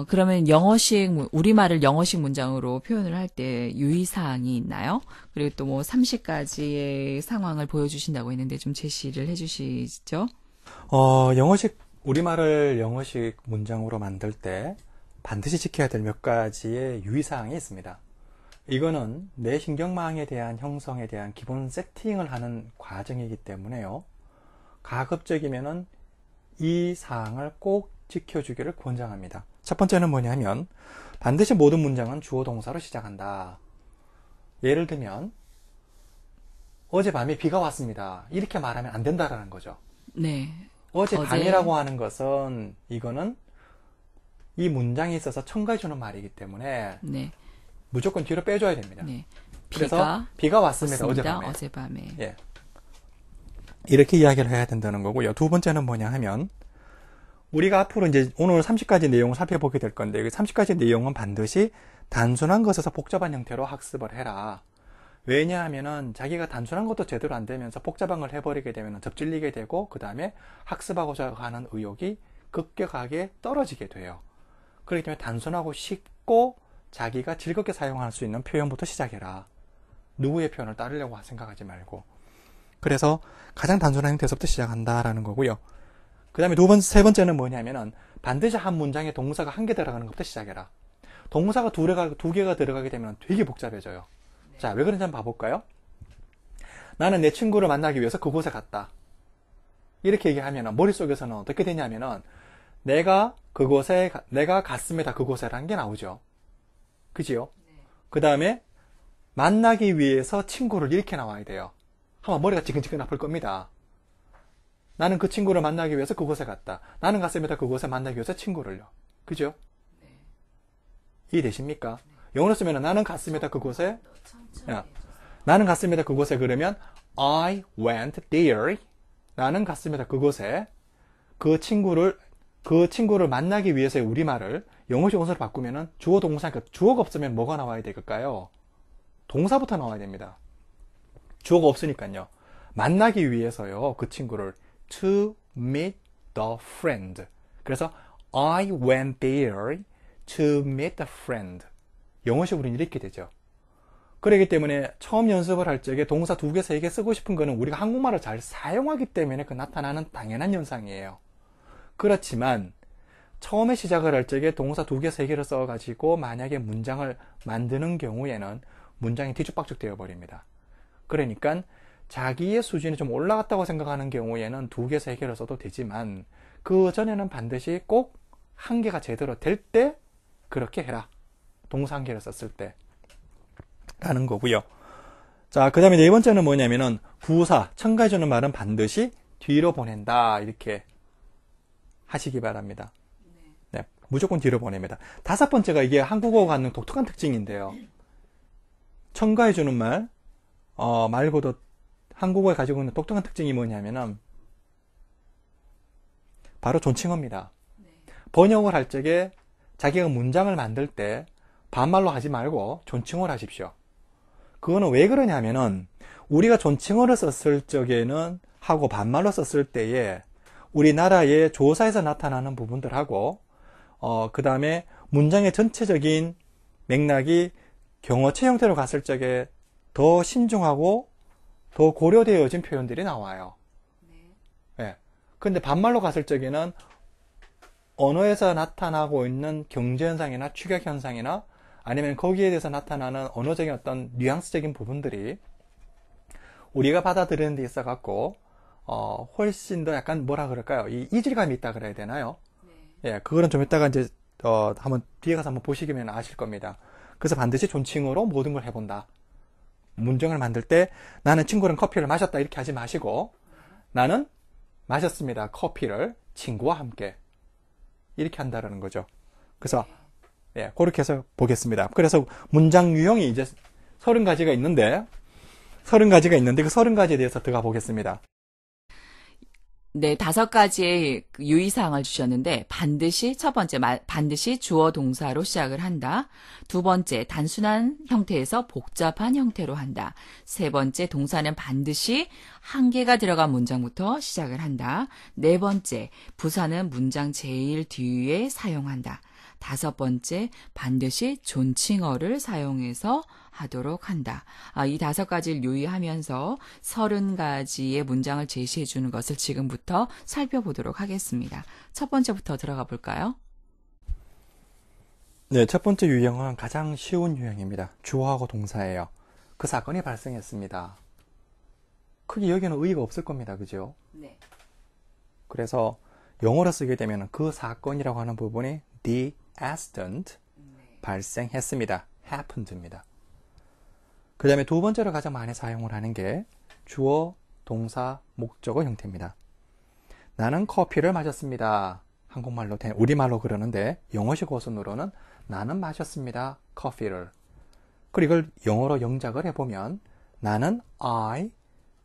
그러면 우리말을 영어식 문장으로 표현을 할 때 유의사항이 있나요? 그리고 또 뭐 30가지의 상황을 보여주신다고 했는데 좀 제시를 해주시죠. 우리말을 영어식 문장으로 만들 때 반드시 지켜야 될 몇 가지의 유의사항이 있습니다. 이거는 내 신경망에 대한 형성에 대한 기본 세팅을 하는 과정이기 때문에요. 가급적이면은 이 사항을 꼭 지켜주기를 권장합니다. 첫 번째는 뭐냐면 반드시 모든 문장은 주어 동사로 시작한다. 예를 들면 어젯밤에 비가 왔습니다. 이렇게 말하면 안 된다라는 거죠. 네. 어젯밤이라고 하는 것은 이거는 이 문장에 있어서 첨가해주는 말이기 때문에 네. 무조건 뒤로 빼줘야 됩니다. 네. 그래서 비가 왔습니다. 어젯밤에. 예. 이렇게 이야기를 해야 된다는 거고요. 두 번째는 뭐냐 하면 우리가 앞으로 이제 오늘 30가지 내용을 살펴보게 될 건데 그 30가지 내용은 반드시 단순한 것에서 복잡한 형태로 학습을 해라. 왜냐하면은 자기가 단순한 것도 제대로 안 되면서 복잡한 걸 해버리게 되면 접질리게 되고 그 다음에 학습하고자 하는 의욕이 급격하게 떨어지게 돼요. 그렇기 때문에 단순하고 쉽고 자기가 즐겁게 사용할 수 있는 표현부터 시작해라. 누구의 표현을 따르려고 생각하지 말고. 그래서 가장 단순한 형태에서부터 시작한다라는 거고요. 그 다음에 세 번째는 뭐냐면은 반드시 한 문장에 동사가 한 개 들어가는 것부터 시작해라. 동사가 두 개가 들어가게 되면 되게 복잡해져요. 자, 왜 그런지 한번 봐볼까요? 나는 내 친구를 만나기 위해서 그곳에 갔다. 이렇게 얘기하면 머릿속에서는 어떻게 되냐면은 내가 갔습니다. 그곳에라는 게 나오죠. 그지요? 그 다음에 만나기 위해서 친구를 이렇게 나와야 돼요. 한번 머리가 지근지근 아플 겁니다. 나는 그 친구를 만나기 위해서 그곳에 갔다. 나는 갔습니다. 그곳에 만나기 위해서 친구를요. 그죠? 이해되십니까? 영어로 쓰면 나는 갔습니다. 그곳에. 나는 갔습니다. 그곳에 그러면 I went there. 나는 갔습니다. 그곳에. 그 친구를 만나기 위해서의 우리말을 영어식 원서로 바꾸면은 주어 동사, 그러니까 주어가 없으면 뭐가 나와야 될까요? 동사부터 나와야 됩니다. 주어가 없으니까요. 만나기 위해서요. 그 친구를 to meet the friend. 그래서 I went there to meet the friend. 영어식으로는 이렇게 되죠. 그렇기 때문에 처음 연습을 할 적에 동사 2개, 3개 쓰고 싶은 거는 우리가 한국말을 잘 사용하기 때문에 그 나타나는 당연한 현상이에요. 그렇지만 처음에 시작을 할 적에 동사 2개, 3개를 써가지고 만약에 문장을 만드는 경우에는 문장이 뒤죽박죽 되어버립니다. 그러니까 자기의 수준이 좀 올라갔다고 생각하는 경우에는 2개, 3개를 써도 되지만 그 전에는 반드시 꼭 한 개가 제대로 될 때 그렇게 해라. 동사 한 개를 썼을 때 라는 거고요. 자, 그 다음에 네 번째는 뭐냐면은 부사, 첨가해주는 말은 반드시 뒤로 보낸다. 이렇게 하시기 바랍니다. 네, 무조건 뒤로 보냅니다. 다섯 번째가 이게 한국어가 갖는 독특한 특징인데요. 첨가해주는 말 말고도 한국어에 가지고 있는 독특한 특징이 뭐냐면은 바로 존칭어입니다. 번역을 할 적에 자기가 문장을 만들 때 반말로 하지 말고 존칭어를 하십시오. 그거는 왜 그러냐면은 우리가 존칭어를 썼을 적에는 하고 반말로 썼을 때에 우리나라의 조사에서 나타나는 부분들하고 그 다음에 문장의 전체적인 맥락이 경어체 형태로 갔을 적에 더 신중하고 더 고려되어진 표현들이 나와요. 네. 근데 반말로 갔을 적에는 언어에서 나타나고 있는 경제현상이나 추격현상이나 아니면 거기에 대해서 나타나는 언어적인 어떤 뉘앙스적인 부분들이 우리가 받아들이는 데 있어 갖고 훨씬 더 약간 뭐라 그럴까요? 이 이질감이 있다 그래야 되나요? 예, 그거는 좀 이따가 이제 한번 뒤에 가서 한번 보시면 아실 겁니다. 그래서 반드시 존칭어로 모든 걸 해본다. 문장을 만들 때 나는 친구랑 커피를 마셨다 이렇게 하지 마시고 나는 마셨습니다. 커피를 친구와 함께 이렇게 한다라는 거죠. 그래서 예, 그렇게 해서 보겠습니다. 그래서 문장 유형이 이제 30가지가 있는데 그 30가지에 대해서 들어가 보겠습니다. 네, 5가지의 유의사항을 주셨는데 첫 번째, 반드시 주어 동사로 시작을 한다. 두 번째, 단순한 형태에서 복잡한 형태로 한다. 세 번째, 동사는 반드시 한 개가 들어간 문장부터 시작을 한다. 네 번째, 부사는 문장 제일 뒤에 사용한다. 5번째, 반드시 존칭어를 사용해서 하도록 한다. 이 5가지를 유의하면서 30가지의 문장을 제시해 주는 것을 지금부터 살펴보도록 하겠습니다. 첫 번째부터 들어가 볼까요? 네, 첫 번째 유형은 가장 쉬운 유형입니다. 주어하고 동사예요. 그 사건이 발생했습니다. 크게 여기는 의의가 없을 겁니다. 그죠? 네. 그래서 영어로 쓰게 되면 그 사건이라고 하는 부분이 the accident 발생했습니다. happened입니다. 그 다음에 두 번째로 가장 많이 사용을 하는 게 주어, 동사, 목적어 형태입니다. 나는 커피를 마셨습니다. 한국말로, 우리말로 그러는데 영어식 어순으로는 나는 마셨습니다. 커피를. 그리고 이걸 영어로 영작을 해보면 나는 I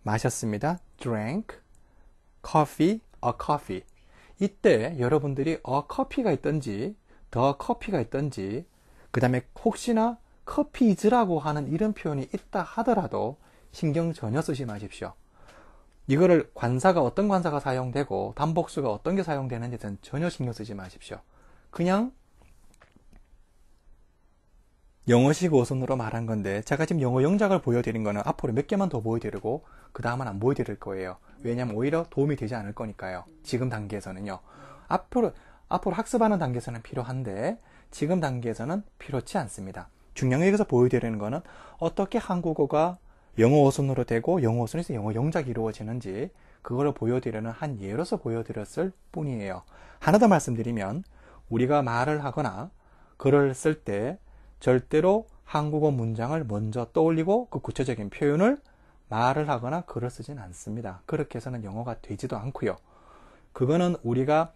마셨습니다. drank coffee, a coffee. 이때 여러분들이 a coffee가 있든지 the coffee가 있든지 그 다음에 혹시나 커피즈라고 하는 이런 표현이 있다 하더라도 신경 전혀 쓰지 마십시오. 이거를 어떤 관사가 사용되고 단복수가 어떤 게 사용되는지는 전혀 신경 쓰지 마십시오. 그냥 영어식 어순으로 말한 건데 제가 지금 영어 영작을 보여드린 거는 앞으로 몇 개만 더 보여드리고 그 다음은 안 보여드릴 거예요. 왜냐하면 오히려 도움이 되지 않을 거니까요. 지금 단계에서는요. 앞으로 학습하는 단계에서는 필요한데 지금 단계에서는 필요치 않습니다. 중요한 여기서 보여드리는 거는 어떻게 한국어가 영어 어순으로 되고 영어 어순에서 영어 영작이 이루어지는지 그거를 보여드리는 한 예로서 보여드렸을 뿐이에요. 하나 더 말씀드리면 우리가 말을 하거나 글을 쓸 때 절대로 한국어 문장을 먼저 떠올리고 그 구체적인 표현을 말을 하거나 글을 쓰진 않습니다. 그렇게 해서는 영어가 되지도 않고요. 그거는 우리가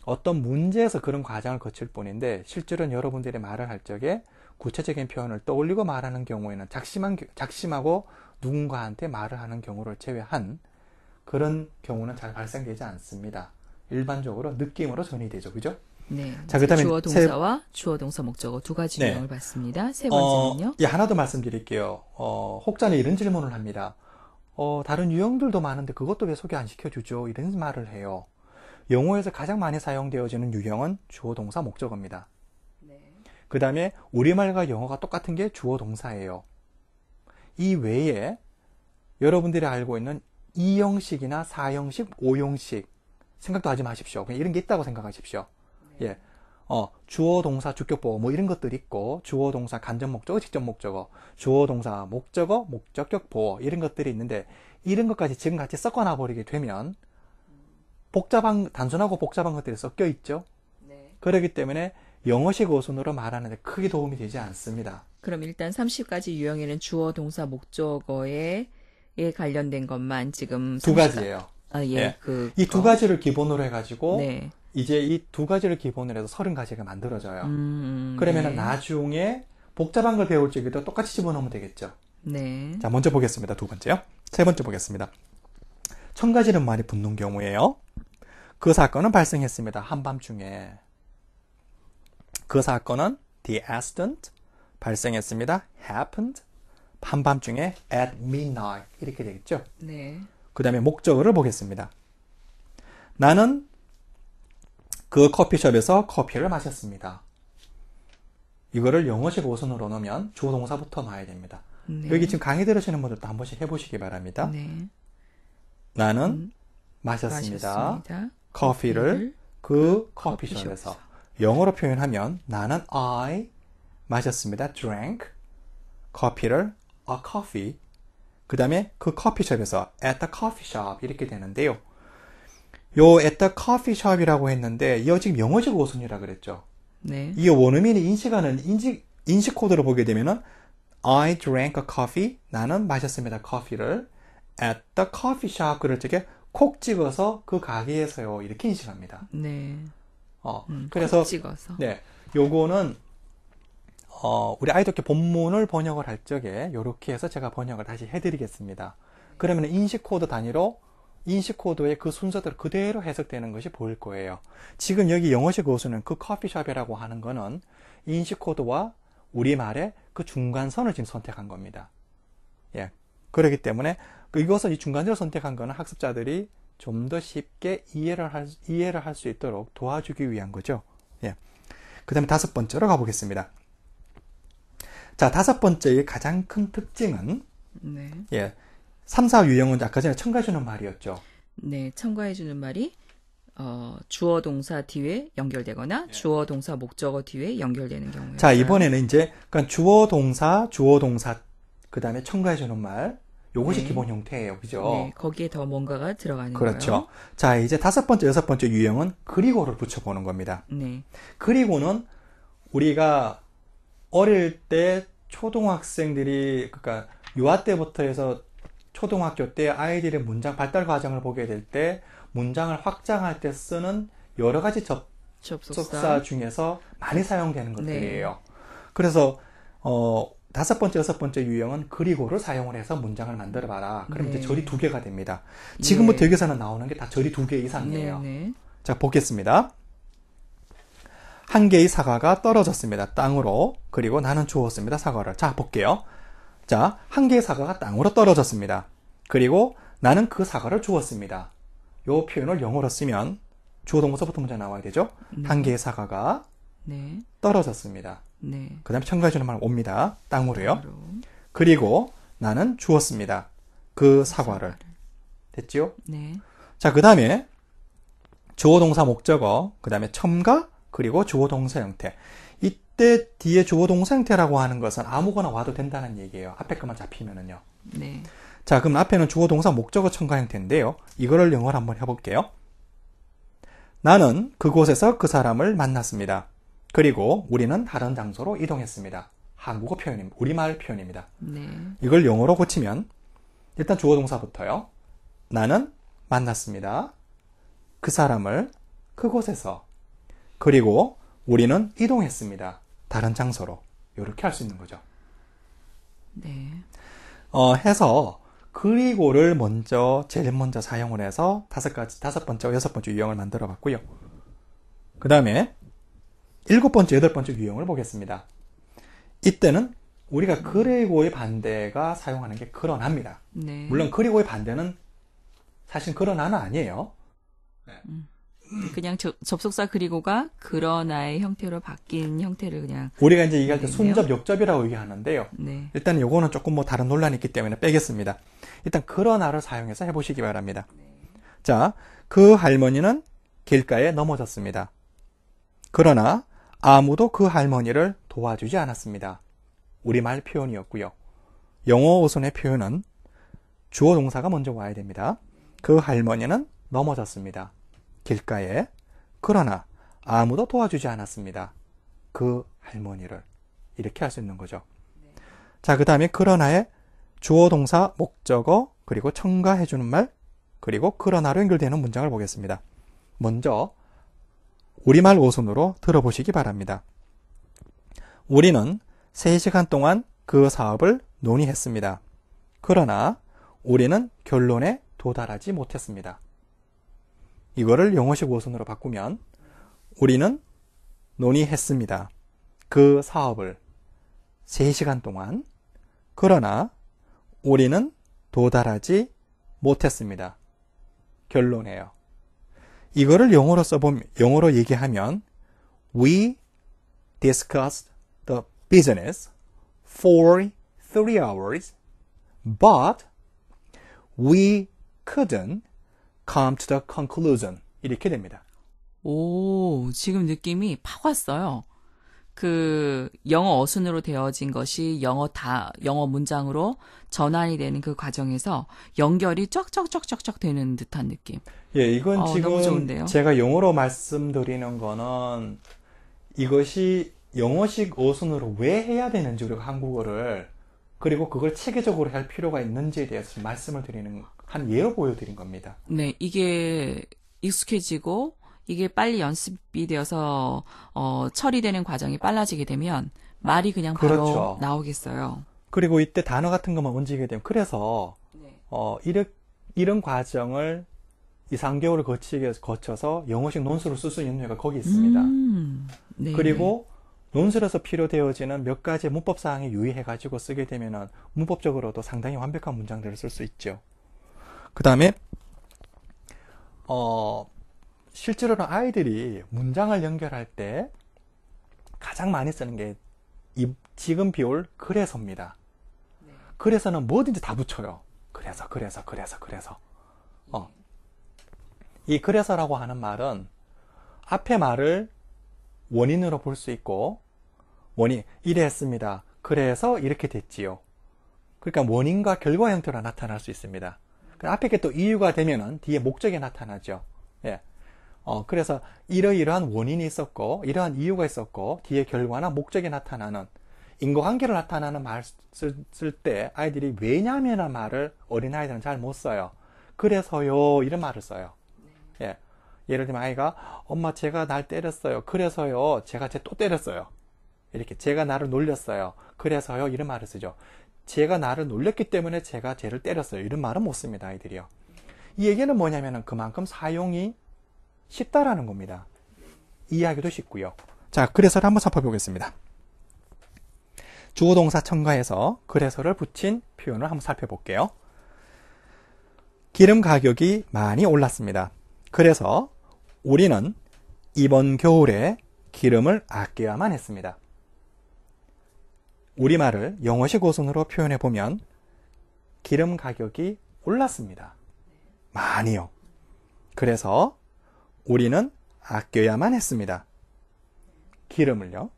어떤 문제에서 그런 과정을 거칠 뿐인데 실제로는 여러분들이 말을 할 적에 구체적인 표현을 떠올리고 말하는 경우에는 작심하고 누군가한테 말을 하는 경우를 제외한 그런 경우는 잘 발생되지 않습니다. 일반적으로 느낌으로 전이되죠. 그죠? 네. 자, 그다음에 주어 동사와 주어 동사 목적어 두 가지 유형을 봤습니다. 세 번째는요? 예, 하나 더 말씀드릴게요. 혹자는 이런 질문을 합니다. 다른 유형들도 많은데 그것도 왜 소개 안 시켜주죠? 이런 말을 해요. 영어에서 가장 많이 사용되어지는 유형은 주어 동사 목적어입니다. 네. 그 다음에 우리말과 영어가 똑같은 게 주어 동사예요. 이 외에 여러분들이 알고 있는 2형식이나 4형식, 5형식 생각도 하지 마십시오. 그냥 이런 게 있다고 생각하십시오. 네. 예. 주어 동사 주격보어 뭐 이런 것들이 있고 주어 동사 간접 목적어 직접 목적어 주어 동사 목적어 목적격 보어 이런 것들이 있는데 이런 것까지 지금 같이 섞어놔 버리게 되면 단순하고 복잡한 것들이 섞여 있죠. 네. 그렇기 때문에 영어식 어순으로 말하는데 크게 도움이 되지 않습니다. 그럼 일단 30가지 유형에는 주어 동사 목적어에 관련된 것만 지금 두 가지예요. 예. 이 두 가지를 기본으로 해가지고 네. 이제 이 두 가지를 기본으로 해서 30가지가 만들어져요. 그러면은 네. 나중에 복잡한 걸 배울 적에도 똑같이 집어넣으면 되겠죠. 네. 자, 먼저 보겠습니다. 두 번째요. 세 번째 보겠습니다. 첨가지는 말이 붙는 경우에요. 그 사건은 발생했습니다. 한밤중에. 그 사건은 the accident 발생했습니다. happened 한밤중에 at midnight 이렇게 되겠죠. 네. 그 다음에 목적어를 보겠습니다. 나는 그 커피숍에서 커피를 마셨습니다. 이거를 영어식 어순으로 넣으면 주어 동사부터 놔야 됩니다. 네. 여기 지금 강의 들으시는 분들도 한 번씩 해보시기 바랍니다. 네. 나는 마셨습니다. 커피를 그 커피숍에서. 영어로 표현하면 나는 I 마셨습니다. drank 커피를 a coffee. 그 다음에 그 커피숍에서 at the coffee shop 이렇게 되는데요. 요 at the coffee shop이라고 했는데 이거 지금 영어식 어순이라 그랬죠. 네. 이 원어민이 인식하는 인식 코드를 보게 되면은 I drank a coffee. 나는 마셨습니다. 커피를 at the coffee shop 그럴 적에 콕 찍어서 그 가게에서요. 이렇게 인식합니다. 네. 그래서 찍어서. 네. 요거는 우리 아이doctor 본문을 번역을 할 적에 요렇게 해서 제가 번역을 다시 해드리겠습니다. 그러면 인식 코드 단위로 인식 코드의 그 순서대로 그대로 해석되는 것이 보일 거예요. 지금 여기 영어식 어순은 그 커피숍이라고 하는 거는 인식 코드와 우리말의 그 중간선을 지금 선택한 겁니다. 예. 그렇기 때문에 이것을 이 중간선을 선택한 거는 학습자들이 좀 더 쉽게 이해를 할 수 있도록 도와주기 위한 거죠. 예. 그 다음에 다섯 번째로 가보겠습니다. 자, 다섯 번째의 가장 큰 특징은, 네. 예, 3, 4 유형은 아까 전에 첨가해주는 말이었죠. 네, 첨가해주는 말이 주어 동사 뒤에 연결되거나 주어 동사 목적어 뒤에 연결되는 경우에. 자, 이번에는 이제 그러니까 주어 동사, 그 다음에 첨가해주는 말, 요것이 네. 기본 형태예요, 그죠? 네, 거기에 더 뭔가가 들어가는 그렇죠. 거예요. 자, 이제 다섯 번째, 여섯 번째 유형은 그리고를 붙여보는 겁니다. 네, 그리고는 우리가 어릴 때 초등학생들이, 그러니까 유아 때부터 해서 초등학교 때 아이들의 문장 발달 과정을 보게 될 때 문장을 확장할 때 쓰는 여러 가지 접속사 중에서 많이 사용되는 것들이에요. 그래서 다섯 번째, 여섯 번째 유형은 그리고를 사용을 해서 문장을 만들어 봐라. 그럼 네. 이제 절이 두 개가 됩니다. 지금부터 예. 여기서는 나오는 게 다 절이 두 개 이상이에요. 네, 네. 자, 보겠습니다. 한 개의 사과가 떨어졌습니다. 땅으로. 그리고 나는 주웠습니다. 사과를. 자, 볼게요. 자, 한 개의 사과가 땅으로 떨어졌습니다. 그리고 나는 그 사과를 주웠습니다. 요 표현을 영어로 쓰면 주어 동사부터 먼저 나와야 되죠. 한 개의 사과가 네, 떨어졌습니다. 네. 그 다음에 첨가해주는 말 옵니다. 땅으로요. 바로. 그리고 나는 주웠습니다. 그 사과를. 됐죠? 네, 자, 그 다음에 주어 동사 목적어, 그 다음에 첨가, 그리고 주어 동사 형태. 이때 뒤에 주어 동사 형태라고 하는 것은 아무거나 와도 된다는 얘기예요. 앞에 것만 잡히면은요. 네. 자, 그럼 앞에는 주어 동사 목적어 첨가 형태인데요. 이거를 영어로 한번 해볼게요. 나는 그곳에서 그 사람을 만났습니다. 그리고 우리는 다른 장소로 이동했습니다. 한국어 표현입니다. 우리말 표현입니다. 네, 이걸 영어로 고치면 일단 주어 동사부터요. 나는 만났습니다. 그 사람을 그곳에서. 그리고 우리는 이동했습니다. 다른 장소로. 이렇게 할 수 있는 거죠. 네. 해서 그리고를 제일 먼저 사용을 해서 다섯 번째, 여섯 번째 유형을 만들어 봤고요. 그 다음에 일곱 번째, 여덟 번째 유형을 보겠습니다. 이때는 우리가 그리고의 반대가 사용하는 게 그러나입니다. 네. 물론 그리고의 반대는 사실 그러나는 아니에요. 그냥 접속사 그리고가 그러나의 형태로 바뀐 형태를 그냥. 우리가 이제 얘기할 때 네네요. 순접, 역접이라고 얘기하는데요. 네, 일단 요거는 조금 다른 논란이 있기 때문에 빼겠습니다. 일단 그러나를 사용해서 해보시기 바랍니다. 자, 그 할머니는 길가에 넘어졌습니다. 그러나 아무도 그 할머니를 도와주지 않았습니다. 우리말 표현이었고요. 영어 어순의 표현은 주어 동사가 먼저 와야 됩니다. 그 할머니는 넘어졌습니다. 길가에. 그러나 아무도 도와주지 않았습니다. 그 할머니를. 이렇게 할 수 있는 거죠. 자, 그 다음에 그러나의 주어 동사 목적어 그리고 첨가해주는 말 그리고 그러나로 연결되는 문장을 보겠습니다. 먼저 우리말 어순으로 들어보시기 바랍니다. 우리는 3시간 동안 그 사업을 논의했습니다. 그러나 우리는 결론에 도달하지 못했습니다. 이거를 영어식 어순으로 바꾸면 우리는 논의했습니다. 그 사업을 3시간 동안. 그러나 우리는 도달하지 못했습니다. 결론이에요. 이거를 영어로 얘기하면 We discussed the business for 3 hours, but we couldn't come to the conclusion. 이렇게 됩니다. 오, 지금 느낌이 팍 왔어요. 그 영어 어순으로 되어진 것이 영어 문장으로 전환이 되는 그 과정에서 연결이 쩍쩍쩍쩍쩍 되는 듯한 느낌. 예, 이건 너무 지금 좋은데요? 제가 영어로 말씀드리는 거는 이것이 영어식 어순으로 왜 해야 되는지 우리가 한국어를 그리고 그걸 체계적으로 할 필요가 있는지에 대해서 좀 말씀을 드리는 한 예로 보여드린 겁니다. 네, 이게 익숙해지고 이게 빨리 연습이 되어서 처리되는 과정이 빨라지게 되면 말이 그냥 바로 그렇죠. 나오겠어요. 그리고 이때 단어 같은 것만 얹게 되면 그래서 이런 과정을 2, 3개월을 거쳐서 영어식 논술을 쓸 수 있는 이유가 거기 있습니다. 네, 그리고 논술에서 필요되어지는 몇 가지 문법 사항에 유의해가지고 쓰게 되면은 문법적으로도 상당히 완벽한 문장들을 쓸 수 있죠. 그 다음에 실제로는 아이들이 문장을 연결할 때 가장 많이 쓰는 게 지금 비올 그래서입니다. 그래서는 뭐든지 다 붙여요. 그래서. 이 그래서라고 하는 말은 앞에 말을 원인으로 볼 수 있고, 이래 했습니다. 그래서 이렇게 됐지요. 그러니까 원인과 결과 형태로 나타날 수 있습니다. 앞에 게 또 이유가 되면은 뒤에 목적이 나타나죠. 예. 그래서 이러이러한 원인이 있었고, 이러한 이유가 있었고, 뒤에 결과나 목적이 나타나는 인과관계로 나타나는 말 쓸 때 아이들이 왜냐면이라는 말을 어린아이들은 잘 못 써요. 그래서요 이런 말을 써요. 예. 예를 들면 아이가 엄마 제가 날 때렸어요. 그래서요 제가 쟤 또 때렸어요. 이렇게 제가 나를 놀렸어요. 그래서요 이런 말을 쓰죠. 제가 나를 놀렸기 때문에 제가 쟤를 때렸어요. 이런 말은 못 씁니다. 아이들이요. 이 얘기는 뭐냐면은 그만큼 사용이 쉽다라는 겁니다. 이해하기도 쉽고요. 자, 그래서를 한번 살펴보겠습니다. 주어 동사 첨가해서 그래서를 붙인 표현을 한번 살펴볼게요. 기름 가격이 많이 올랐습니다. 그래서 우리는 이번 겨울에 기름을 아껴야만 했습니다. 우리말을 영어식 어순으로 표현해 보면 기름 가격이 올랐습니다. 많이요. 그래서 우리는 아껴야만 했습니다. 기름을요.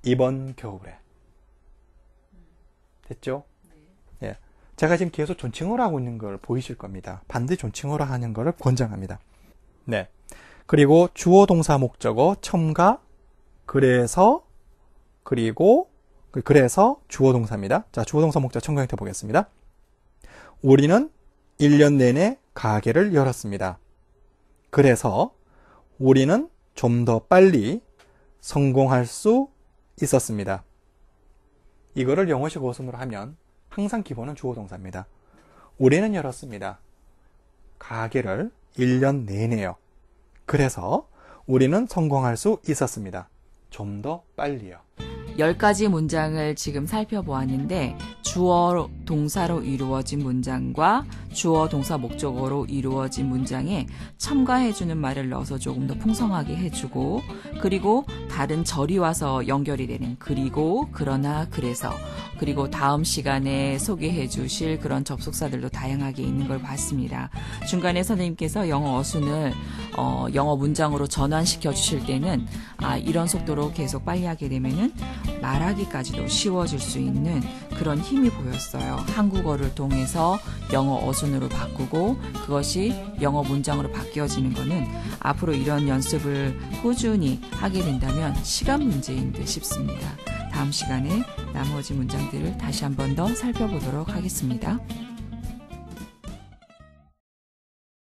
이번 겨울에. 됐죠? 예. 제가 지금 계속 존칭어로 하고 있는 걸 보이실 겁니다. 반드시 존칭어로 하는 것을 권장합니다. 네. 그리고 주어 동사 목적어 첨가 그래서 그리고 그래서 주어 동사입니다. 자, 주어 동사 목적 첨가 형태 보겠습니다. 우리는 1년 내내 가게를 열었습니다. 그래서 우리는 좀 더 빨리 성공할 수 있었습니다. 이거를 영어식 어순으로 하면 항상 기본은 주어 동사입니다. 우리는 열었습니다. 가게를 1년 내내요. 그래서 우리는 성공할 수 있었습니다. 좀 더 빨리요. 10가지 문장을 지금 살펴보았는데 주어 동사로 이루어진 문장과 주어 동사 목적어로 이루어진 문장에 첨가해주는 말을 넣어서 조금 더 풍성하게 해주고 그리고 다른 절이 와서 연결이 되는 그리고 그러나 그래서 그리고 다음 시간에 소개해 주실 그런 접속사들도 다양하게 있는 걸 봤습니다. 중간에 선생님께서 영어 어순을 영어 문장으로 전환시켜 주실 때는 이런 속도로 계속 빨리 하게 되면은 말하기까지도 쉬워질 수 있는 그런 힘이 보였어요. 한국어를 통해서 영어 어순으로 바꾸고 그것이 영어 문장으로 바뀌어지는 거는 앞으로 이런 연습을 꾸준히 하게 된다면 시간 문제인 듯 싶습니다. 다음 시간에 나머지 문장들을 다시 한 번 더 살펴보도록 하겠습니다.